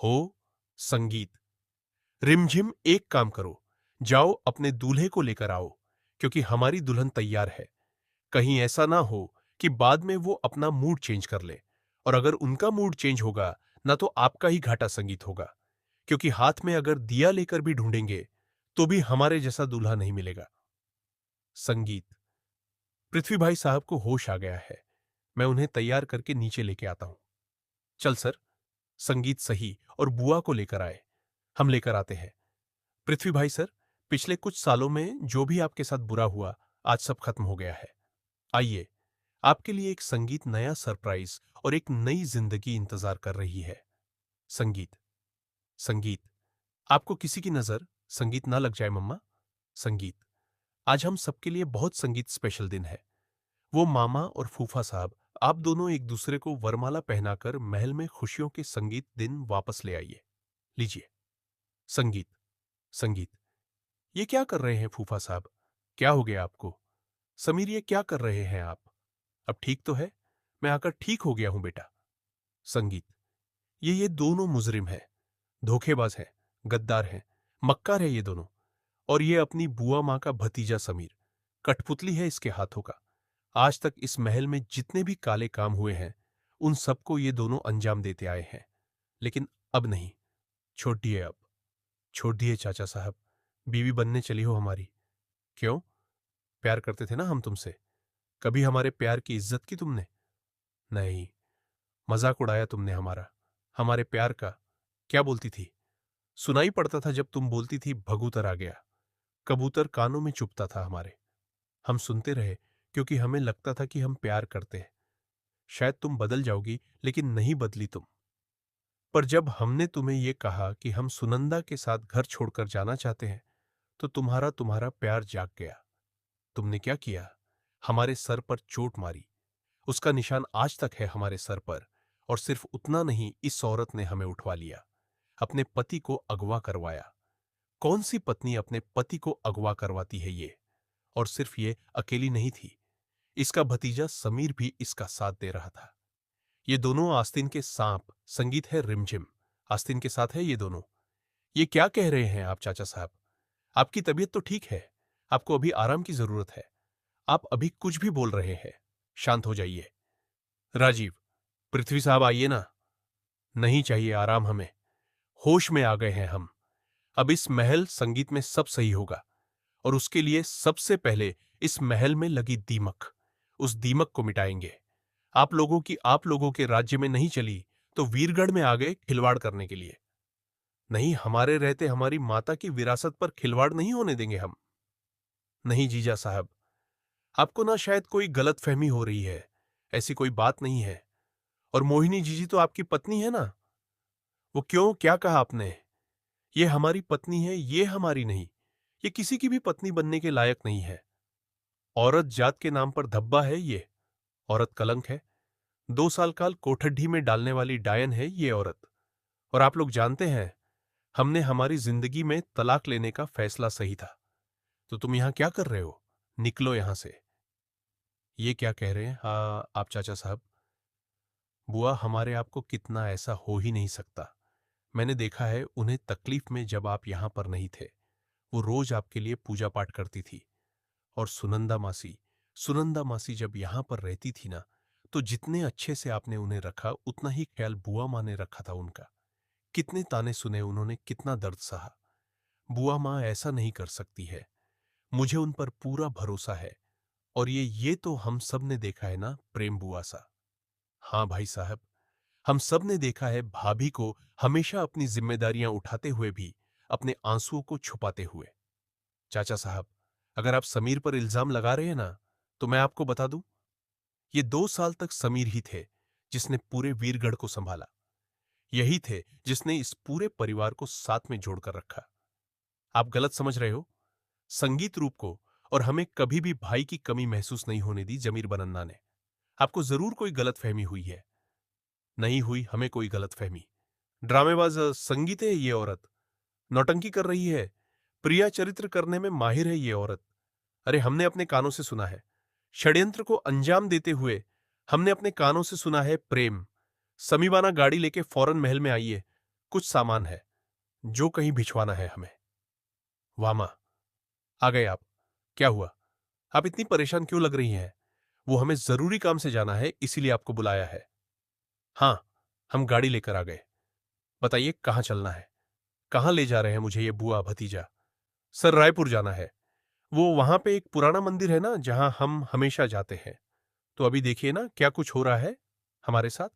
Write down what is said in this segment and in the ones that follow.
हो संगीत। रिमझिम एक काम करो, जाओ अपने दूल्हे को लेकर आओ, क्योंकि हमारी दुल्हन तैयार है। कहीं ऐसा ना हो कि बाद में वो अपना मूड चेंज कर ले, और अगर उनका मूड चेंज होगा ना तो आपका ही घाटा संगीत होगा, क्योंकि हाथ में अगर दिया लेकर भी ढूंढेंगे तो भी हमारे जैसा दूल्हा नहीं मिलेगा। संगीत। पृथ्वी भाई साहब को होश आ गया है। मैं उन्हें तैयार करके नीचे लेके आता हूं। चल सर, संगीत सही और बुआ को लेकर आए। हम लेकर आते हैं। पृथ्वी भाई सर, पिछले कुछ सालों में जो भी आपके साथ बुरा हुआ, आज सब खत्म हो गया है। आइए, आपके लिए एक संगीत नया सरप्राइज और एक नई जिंदगी इंतजार कर रही है। संगीत। संगीत। आपको किसी की नजर संगीत ना लग जाए मम्मा। संगीत। आज हम सबके लिए बहुत संगीत स्पेशल दिन है। वो मामा और फूफा साहब, आप दोनों एक दूसरे को वरमाला पहनाकर महल में खुशियों के संगीत दिन वापस ले आइए। लीजिए। संगीत। संगीत। ये क्या कर रहे हैं फूफा साहब? क्या हो गया आपको? समीर, ये क्या कर रहे हैं आप? अब ठीक तो है? मैं आकर ठीक हो गया हूं बेटा। संगीत। ये दोनों मुजरिम हैं, धोखेबाज हैं, गद्दार हैं, मक्कार है ये दोनों। और ये अपनी बुआ मां का भतीजा समीर, कठपुतली है इसके हाथों का। आज तक इस महल में जितने भी काले काम हुए हैं, उन सबको ये दोनों अंजाम देते आए हैं। लेकिन अब नहीं। छोड़ दिए अब। छोड़ दिए चाचा साहब। बीवी बनने चली हो हमारी। क्यों? प्यार करते थे ना हम तुमसे। कभी हमारे प्यार की इज्जत की तुमने? नहीं। मजाक उड़ाया तुमने हमारा, हमारे प्यार का। क्या बोलती थी? सुनाई पड़ता था जब तुम बोलती थी भगूतर आ गया। कबूतर कानों में चुभता था हमारे। हम सुनते रहे, क्योंकि हमें लगता था कि हम प्यार करते हैं। शायद तुम बदल जाओगी, लेकिन नहीं बदली तुम। पर जब हमने तुम्हें ये कहा कि हम सुनंदा के साथ घर छोड़कर जाना चाहते हैं, तो तुम्हारा तुम्हारा प्यार जाग गया। तुमने क्या किया? हमारे सर पर चोट मारी। उसका निशान आज तक है हमारे सर पर। और सिर्फ उतना नहीं, इस औरत ने हमें उठवा लिया, अपने पति को अगवा करवाया। कौन सी पत्नी अपने पति को अगवा करवाती है ये? और सिर्फ ये अकेली नहीं थी, इसका भतीजा समीर भी इसका साथ दे रहा था। ये दोनों आस्तीन के सांप। संगीत है रिमझिम, आस्तीन के साथ है ये दोनों। ये क्या कह रहे हैं आप चाचा साहब? आपकी तबीयत तो ठीक है, आपको अभी आराम की जरूरत है। आप अभी कुछ भी बोल रहे हैं। शांत हो जाइए। राजीव, पृथ्वी साहब आइए ना। नहीं चाहिए आराम हमें। होश में आ गए हैं हम। अब इस महल संगीत में सब सही होगा, और उसके लिए सबसे पहले इस महल में लगी दीमक, उस दीमक को मिटाएंगे। आप लोगों के राज्य में नहीं चली, तो वीरगढ़ में आ गए खिलवाड़ करने के लिए। नहीं, हमारे रहते हमारी माता की विरासत पर खिलवाड़ नहीं होने देंगे हम। नहीं जीजा साहब, आपको ना शायद कोई गलतफहमी हो रही है। ऐसी कोई बात नहीं है। और मोहिनी जीजी तो आपकी पत्नी है ना? वो क्यों, क्या कहा आपने? ये हमारी पत्नी है, ये हमारी नहीं। ये किसी की भी पत्नी बनने के लायक नहीं है। औरत जात के नाम पर धब्बा है ये। औरत कलंक है। 2 साल काल कोठड्डी में डालने वाली डायन है ये औरत। और आप लोग जानते हैं, हमने हमारी जिंदगी में तलाक लेने का फैसला सही था। तो तुम यहां क्या कर रहे हो? निकलो यहां से। ये क्या कह रहे हैं आप चाचा साहब? बुआ, हमारे आपको कितना ऐसा हो ही नहीं सकता। मैंने देखा है उन्हें तकलीफ में जब आप यहां पर नहीं थे। वो रोज आपके लिए पूजा पाठ करती थी। और सुनंदा मासी जब यहां पर रहती थी ना, तो जितने अच्छे से आपने उन्हें रखा, उतना ही ख्याल बुआ माँ ने रखा था उनका। कितने ताने सुने उन्होंने, कितना दर्द सहा। बुआ माँ ऐसा नहीं कर सकती है। मुझे उन पर पूरा भरोसा है। और ये तो हम सब ने देखा है ना, प्रेम बुआ सा। हाँ भाई साहब, हम सब ने देखा है भाभी को हमेशा अपनी जिम्मेदारियां उठाते हुए भी अपने आंसुओं को छुपाते हुए। चाचा साहब, अगर आप समीर पर इल्जाम लगा रहे हैं ना, तो मैं आपको बता दूं, ये 2 साल तक समीर ही थे जिसने पूरे वीरगढ़ को संभाला। यही थे जिसने इस पूरे परिवार को साथ में जोड़कर रखा। आप गलत समझ रहे हो। संगीत रूप को और हमें कभी भी भाई की कमी महसूस नहीं होने दी जमीर बनन्ना ने। आपको जरूर कोई गलतफहमी हुई है। नहीं हुई हमें कोई गलतफहमी। ड्रामेबाज संगीत है ये औरत। नौटंकी कर रही है। प्रिया चरित्र करने में माहिर है ये औरत। अरे, हमने अपने कानों से सुना है। षड्यंत्र को अंजाम देते हुए हमने अपने कानों से सुना है प्रेम। समीबाना गाड़ी लेके फौरन महल में आइए। कुछ सामान है जो कहीं भिजवाना है हमें। वामा, आ गए आप। क्या हुआ? आप इतनी परेशान क्यों लग रही हैं? वो हमें जरूरी काम से जाना है, इसीलिए आपको बुलाया है। हाँ, हम गाड़ी लेकर आ गए। बताइए कहाँ चलना है? कहाँ ले जा रहे हैं मुझे ये बुआ भतीजा? सर, रायपुर जाना है। वो वहां पे एक पुराना मंदिर है ना, जहां हम हमेशा जाते हैं। तो अभी देखिए ना क्या कुछ हो रहा है हमारे साथ।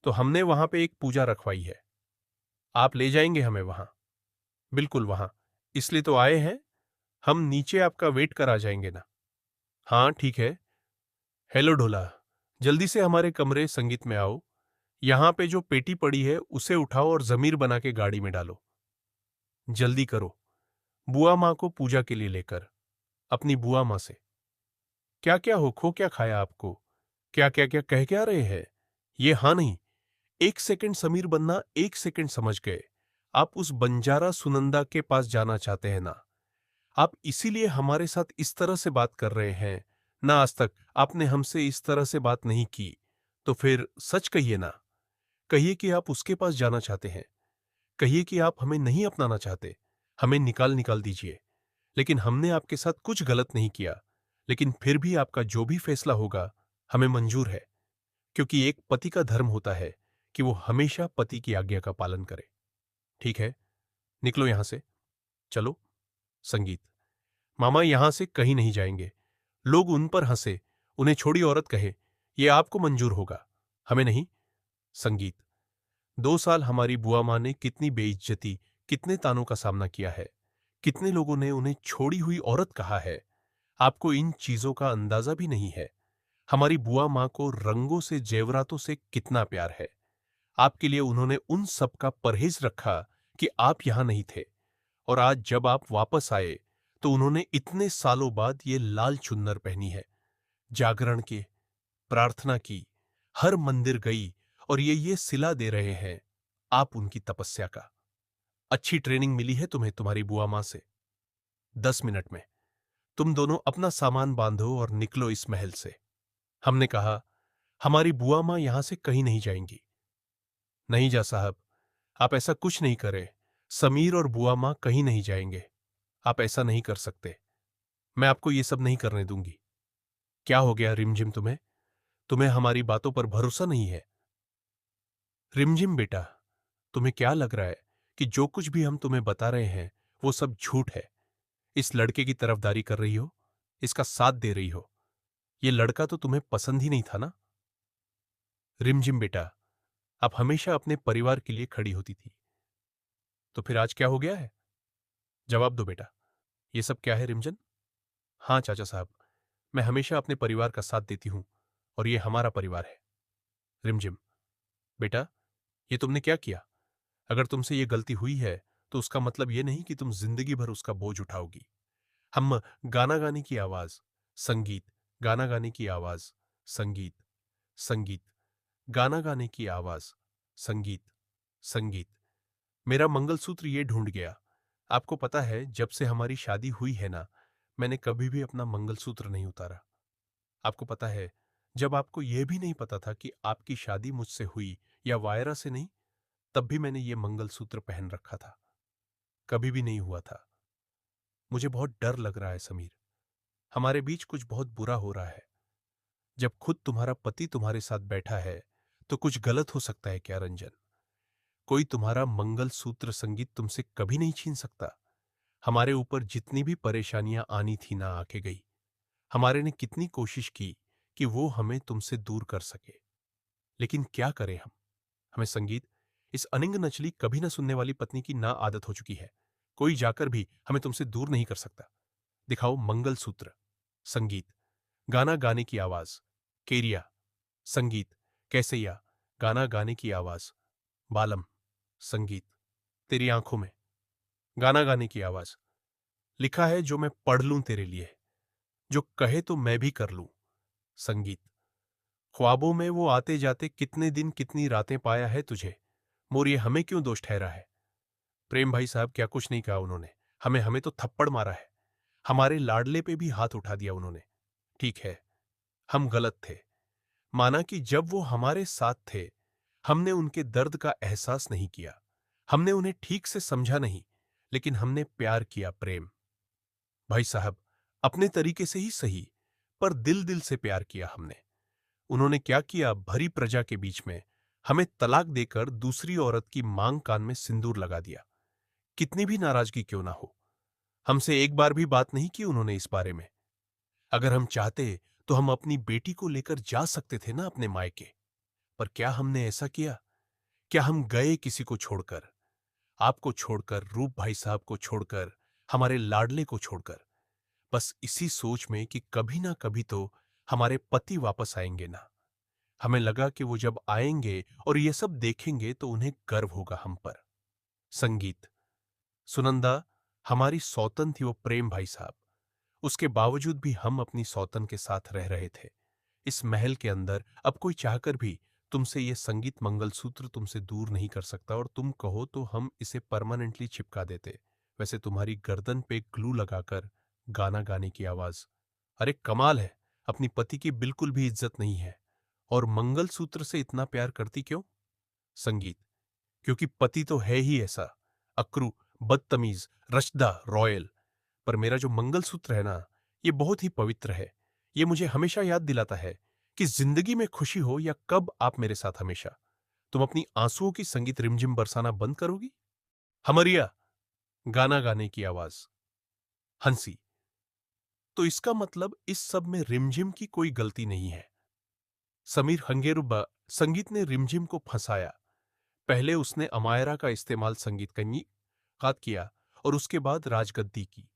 तो हमने वहां पे एक पूजा रखवाई है। आप ले जाएंगे हमें वहां? बिल्कुल वहां। इसलिए तो आए हैं। हम नीचे आपका वेट करा जाएंगे ना? हाँ ठीक है। हेलो ढोला, जल्दी से हमारे कमरे संगीत में आओ। यहां पे जो पेटी पड़ी है उसे उठाओ और जमीर बना के गाड़ी में डालो। जल्दी करो। बुआ माँ को पूजा के लिए लेकर। अपनी बुआ माँ से। क्या क्या हो, खो क्या खाया आपको? क्या क्या क्या कह क्या रहे हैं? ये हाँ नहीं। एक सेकंड समीर बनना, एक सेकंड समझ गए। आप उस बंजारा सुनंदा के पास जाना चाहते हैं ना? आप इसीलिए हमारे साथ इस तरह से बात कर रहे हैं ना? आज तक आपने हमसे इस तरह से बात नहीं की। तो फिर सच कहिए ना। कहिए कि आप उसके पास जाना चाहते हैं। कहिए कि आप हमें नहीं अपनाना चाहते। हमें निकाल निकाल दीजिए। लेकिन हमने आपके साथ कुछ गलत नहीं किया। लेकिन फिर भी आपका जो भी फैसला होगा हमें मंजूर है। क्योंकि एक पति का धर्म होता है कि वो हमेशा पति की आज्ञा का पालन करे। ठीक है, निकलो यहां से। चलो। संगीत, मामा यहां से कहीं नहीं जाएंगे। लोग उन पर हंसे, उन्हें छोड़ी औरत कहे, ये आपको मंजूर होगा, हमें नहीं। संगीत, 2 साल हमारी बुआ मां ने कितनी बेइज्जती, कितने तानों का सामना किया है। कितने लोगों ने उन्हें छोड़ी हुई औरत कहा है। आपको इन चीजों का अंदाजा भी नहीं है। हमारी बुआ मां को रंगों से, जेवरातों से कितना प्यार है। आपके लिए उन्होंने उन सब का परहेज रखा कि आप यहां नहीं थे। और आज जब आप वापस आए तो उन्होंने इतने सालों बाद ये लाल चुन्नर पहनी है। जागरण की, प्रार्थना की, हर मंदिर गई और ये सिला दे रहे हैं आप उनकी तपस्या का। अच्छी ट्रेनिंग मिली है तुम्हें तुम्हारी बुआ मां से। 10 मिनट में तुम दोनों अपना सामान बांधो और निकलो इस महल से। हमने कहा, हमारी बुआ मां यहां से कहीं नहीं जाएंगी। नहीं जा साहब, आप ऐसा कुछ नहीं करें। समीर और बुआ मां कहीं नहीं जाएंगे। आप ऐसा नहीं कर सकते। मैं आपको ये सब नहीं करने दूंगी। क्या हो गया रिमझिम तुम्हें? तुम्हें हमारी बातों पर भरोसा नहीं है? रिमझिम बेटा, तुम्हें क्या लग रहा है कि जो कुछ भी हम तुम्हें बता रहे हैं वो सब झूठ है? इस लड़के की तरफदारी कर रही हो, इसका साथ दे रही हो। ये लड़का तो तुम्हें पसंद ही नहीं था ना? रिमझिम बेटा, आप हमेशा अपने परिवार के लिए खड़ी होती थी। तो फिर आज क्या हो गया है? जवाब दो बेटा। ये सब क्या है रिमझन? हाँ चाचा साहब, मैं हमेशा अपने परिवार का साथ देती हूं और ये हमारा परिवार है। रिमझिम बेटा, ये तुमने क्या किया? अगर तुमसे ये गलती हुई है तो उसका मतलब ये नहीं कि तुम जिंदगी भर उसका बोझ उठाओगी। हम गाना गाने की आवाज, संगीत, गाना गाने की आवाज, संगीत, संगीत, गाना गाने की आवाज, संगीत, संगीत। मेरा मंगलसूत्र ये ढूंढ गया। आपको पता है जब से हमारी शादी हुई है ना, मैंने कभी भी अपना मंगलसूत्र नहीं उतारा। आपको पता है, जब आपको यह भी नहीं पता था कि आपकी शादी मुझसे हुई या वायरा से नहीं, तब भी मैंने ये मंगलसूत्र पहन रखा था। कभी भी नहीं हुआ था। मुझे बहुत डर लग रहा है समीर। हमारे बीच कुछ बहुत बुरा हो रहा है। जब खुद तुम्हारा पति तुम्हारे साथ बैठा है तो कुछ गलत हो सकता है क्या रंजन? कोई तुम्हारा मंगलसूत्र संगीत तुमसे कभी नहीं छीन सकता। हमारे ऊपर जितनी भी परेशानियां आनी थी ना, आके गई। हमारे ने कितनी कोशिश की कि वो हमें तुमसे दूर कर सके। लेकिन क्या करें हम? हमें संगीत, इस अनिंग नचली कभी न सुनने वाली पत्नी की ना आदत हो चुकी है। कोई जाकर भी हमें तुमसे दूर नहीं कर सकता। दिखाओ मंगलसूत्र। संगीत, गाना गाने की आवाज, केरिया। संगीत, कैसैया, गाना गाने की आवाज, बालम। संगीत, तेरी आंखों में, गाना गाने की आवाज। लिखा है जो मैं पढ़ लूं तेरे लिए, जो कहे तो मैं भी कर लूं। संगीत, ख्वाबों में वो आते जाते कितने दिन कितनी रातें पाया है तुझे। मोर ये हमें क्यों दोष ठहरा है? प्रेम भाई साहब क्या कुछ नहीं कहा उन्होंने। हमें हमें तो थप्पड़ मारा है। हमारे लाडले पे भी हाथ उठा दिया उन्होंने। ठीक है, हम गलत थे। माना कि जब वो हमारे साथ थे हमने उनके दर्द का एहसास नहीं किया। हमने उन्हें ठीक से समझा नहीं, लेकिन हमने प्यार किया, प्रेम। भाई साहब, अपने तरीके से ही सही, पर दिल दिल से प्यार किया हमने। उन्होंने क्या किया, भरी प्रजा के बीच में हमें तलाक देकर दूसरी औरत की मांग कान में सिंदूर लगा दिया। कितनी भी नाराजगी क्यों ना हो, हमसे एक बार भी बात नहीं की उन्होंने इस बारे में। अगर हम चाहते तो हम अपनी बेटी को लेकर जा सकते थे ना अपने मायके। पर क्या हमने ऐसा किया? क्या हम गए किसी को छोड़कर? आपको छोड़कर, रूप भाई साहब को छोड़कर, हमारे लाडले को छोड़कर, बस इसी सोच में कि कभी ना कभी तो हमारे पति वापस आएंगे ना। हमें लगा कि वो जब आएंगे और ये सब देखेंगे तो उन्हें गर्व होगा हम पर। संगीत। सुनंदा हमारी सौतन थी, वो प्रेम भाई साहब। उसके बावजूद भी हम अपनी सौतन के साथ रह रहे थे। इस महल के अंदर अब कोई चाहकर भी तुमसे ये संगीत मंगलसूत्र तुमसे दूर नहीं कर सकता, और तुम कहो तो हम इसे परमानेंटली चिपका देते। वैसे तुम्हारी गर्दन पे ग्लू लगाकर गाना गाने की आवाज, अरे कमाल है। अपनी पति की बिल्कुल भी इज्जत नहीं है, और मंगलसूत्र से इतना प्यार करती क्यों? संगीत। क्योंकि पति तो है ही ऐसा, अक्रू, बदतमीज, रश्दा, रॉयल। पर मेरा जो मंगलसूत्र है ना, ये बहुत ही पवित्र है। ये मुझे हमेशा याद दिलाता है कि जिंदगी में खुशी हो या कब आप मेरे साथ हमेशा। तुम अपनी आंसुओं की संगीत रिमझिम बरसाना बंद करोगी? हमरिया, गाना गाने की आवाज। हंसी। तो इसका मतलब इस सब में रिमझिम की कोई गलती नहीं है। समीर हंगेरुबा। संगीत ने रिमझिम को फंसाया। पहले उसने अमायरा का इस्तेमाल संगीत कन्नी खात किया, और उसके बाद राजगद्दी की।